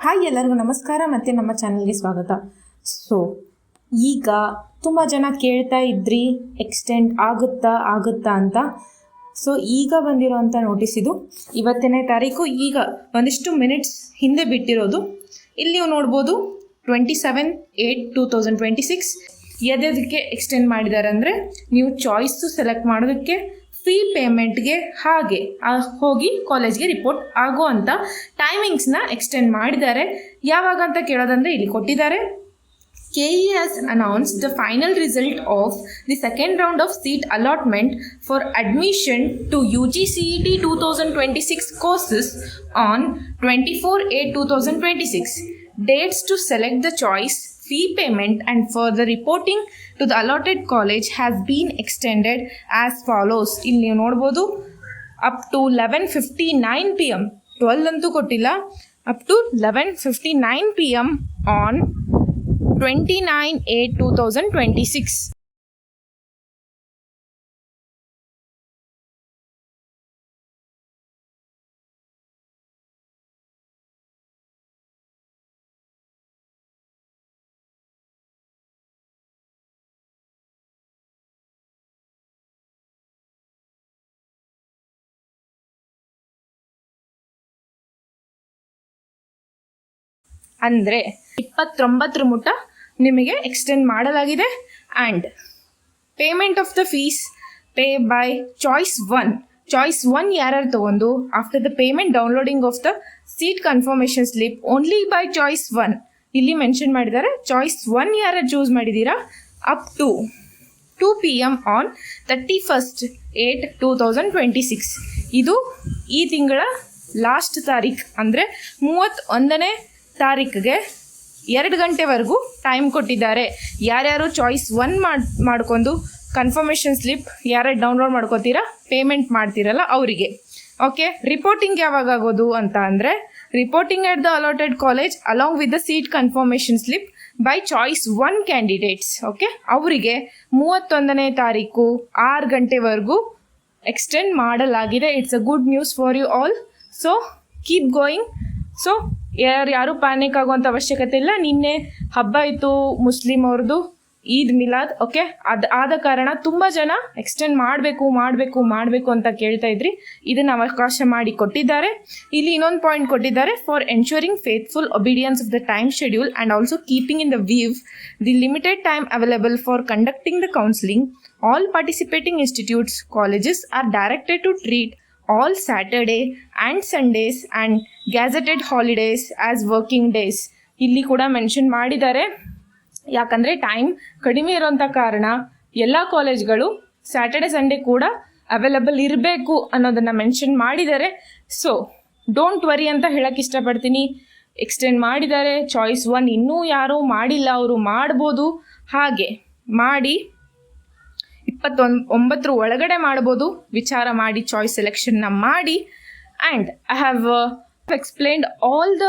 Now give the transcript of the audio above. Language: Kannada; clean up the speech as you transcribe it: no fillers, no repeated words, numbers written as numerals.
ಹಾಯ್ ಎಲ್ಲರಿಗೂ ನಮಸ್ಕಾರ ಮತ್ತು ನಮ್ಮ ಚಾನಲ್ಗೆ ಸ್ವಾಗತ. ಸೊ ಈಗ ತುಂಬ ಜನ ಕೇಳ್ತಾ ಇದ್ರಿ ಎಕ್ಸ್ಟೆಂಡ್ ಆಗುತ್ತಾ ಅಂತ. ಸೊ ಈಗ ಬಂದಿರೋವಂಥ ನೋಟಿಸ್ ಇದು, ಇವತ್ತನೇ ತಾರೀಕು. ಈಗ ಒಂದಿಷ್ಟು ಮಿನಿಟ್ಸ್ ಹಿಂದೆ ಬಿಟ್ಟಿರೋದು. ಇಲ್ಲಿ ನೀವು ನೋಡ್ಬೋದು 27/8/2026 ಎದಕ್ಕೆ ಎಕ್ಸ್ಟೆಂಡ್ ಮಾಡಿದ್ದಾರೆ ಅಂದರೆ, ನೀವು ಚಾಯ್ಸು ಸೆಲೆಕ್ಟ್ ಮಾಡೋದಕ್ಕೆ, ಫೀ ಪೇಮೆಂಟ್ಗೆ, ಹಾಗೆ ಹೋಗಿ ಕಾಲೇಜ್ಗೆ ರಿಪೋರ್ಟ್ ಆಗೋ ಅಂಥ ಟೈಮಿಂಗ್ಸ್ನ ಎಕ್ಸ್ಟೆಂಡ್ ಮಾಡಿದ್ದಾರೆ. ಯಾವಾಗ ಅಂತ ಕೇಳೋದಂದರೆ ಇಲ್ಲಿ ಕೊಟ್ಟಿದ್ದಾರೆ. KE has announced the final result of the second round of seat allotment for admission to UG CET 2026 courses on 24/8/2026. Dates to select the choice, fee payment and further reporting to the allotted college has been extended as follows. ಇಲ್ಲಿ ನೀವು ನೋಡ್ಬೋದು, ಅಪ್ ಟು 11:59 PM, 12 ಅಂತೂ ಕೊಟ್ಟಿಲ್ಲ, ಅಪ್ ಟು 11:59 PM ಆನ್ 29/8/2026. ಅಂದರೆ 29 ಮುಟ ನಿಮಗೆ ಎಕ್ಸ್ಟೆಂಡ್ ಮಾಡಲಾಗಿದೆ. And payment of the fees pay by choice one ಯಾರ್ಯಾರು ತಗೊಂಡು after the payment downloading of the seat confirmation slip only by choice 1. ಇಲ್ಲಿ ಮೆನ್ಷನ್ ಮಾಡಿದ್ದಾರೆ, ಚಾಯ್ಸ್ 1 ಯಾರ್ಯಾರು ಚೂಸ್ ಮಾಡಿದ್ದೀರಾ ಅಪ್ ಟು 2 PM ಆನ್ 31/8/2026. ಇದು ಈ ತಿಂಗಳ ಲಾಸ್ಟ್ ತಾರೀಖು, ಅಂದರೆ 31ನೇ ತಾರೀಕಿಗೆ 2 ಗಂಟೆವರೆಗೂ ಟೈಮ್ ಕೊಟ್ಟಿದ್ದಾರೆ. ಯಾರ್ಯಾರು ಚಾಯ್ಸ್ 1 ಮಾಡ್ಕೊಂಡು ಕನ್ಫರ್ಮೇಷನ್ ಸ್ಲಿಪ್ ಯಾರ್ಯಾರು ಡೌನ್ಲೋಡ್ ಮಾಡ್ಕೋತೀರಾ, ಪೇಮೆಂಟ್ ಮಾಡ್ತೀರಲ್ಲ ಅವರಿಗೆ. ಓಕೆ, ರಿಪೋರ್ಟಿಂಗ್ ಯಾವಾಗ ಆಗೋದು ಅಂತ ಅಂದರೆ, reporting at the allotted college along with the seat confirmation slip by choice 1 candidates. Okay, ಅವರಿಗೆ 31ನೇ ತಾರೀಕು 6 ಗಂಟೆವರೆಗೂ ಎಕ್ಸ್ಟೆಂಡ್ ಮಾಡಲಾಗಿದೆ. It's a good news for you all. So keep going. So ಯಾರು ಪ್ಯಾನಿಕ್ ಆಗುವಂಥ ಅವಶ್ಯಕತೆ ಇಲ್ಲ. ನಿನ್ನೆ ಹಬ್ಬ ಇತ್ತು ಮುಸ್ಲಿಂ ಅವ್ರದ್ದು, ಈದ್ ಮಿಲಾದ್. ಓಕೆ, ಆದ ಕಾರಣ ತುಂಬ ಜನ ಎಕ್ಸ್ಟೆಂಡ್ ಮಾಡಬೇಕು ಅಂತ ಕೇಳ್ತಾ ಇದ್ರಿ. ಇದನ್ನು ಅವಕಾಶ ಮಾಡಿ ಕೊಟ್ಟಿದ್ದಾರೆ. ಇಲ್ಲಿ ಇನ್ನೊಂದು ಪಾಯಿಂಟ್ ಕೊಟ್ಟಿದ್ದಾರೆ, for ensuring faithful obedience of the time schedule and also keeping in the view the limited time available for conducting the counselling, all participating institutes colleges are directed to treat all Saturday and Sundays and gazetted holidays as working days. ಇಲ್ಲಿ ಕೂಡ ಮೆನ್ಷನ್ ಮಾಡಿದ್ದಾರೆ. ಯಾಕಂದರೆ ಟೈಮ್ ಕಡಿಮೆ ಇರೋಂಥ ಕಾರಣ ಎಲ್ಲ ಕಾಲೇಜ್ಗಳು ಸ್ಯಾಟರ್ಡೆ ಸಂಡೇ ಕೂಡ ಅವೈಲಬಲ್ ಇರಬೇಕು ಅನ್ನೋದನ್ನು ಮೆನ್ಷನ್ ಮಾಡಿದ್ದಾರೆ. ಸೊ ಡೋಂಟ್ ವರಿ ಅಂತ ಹೇಳಕ್ಕೆ ಇಷ್ಟಪಡ್ತೀನಿ. ಎಕ್ಸ್ಟೆಂಡ್ ಮಾಡಿದ್ದಾರೆ. ಚಾಯ್ಸ್ 1 ಇನ್ನೂ ಯಾರೂ ಮಾಡಿಲ್ಲ, ಅವರು ಮಾಡ್ಬೋದು. ಹಾಗೆ ಮಾಡಿ 29 ಒಳಗಡೆ ಮಾಡ್ಬೋದು. ವಿಚಾರ ಮಾಡಿ ಚಾಯ್ಸ್ ಸೆಲೆಕ್ಷನ್ನ ಮಾಡಿ. And I have explained all the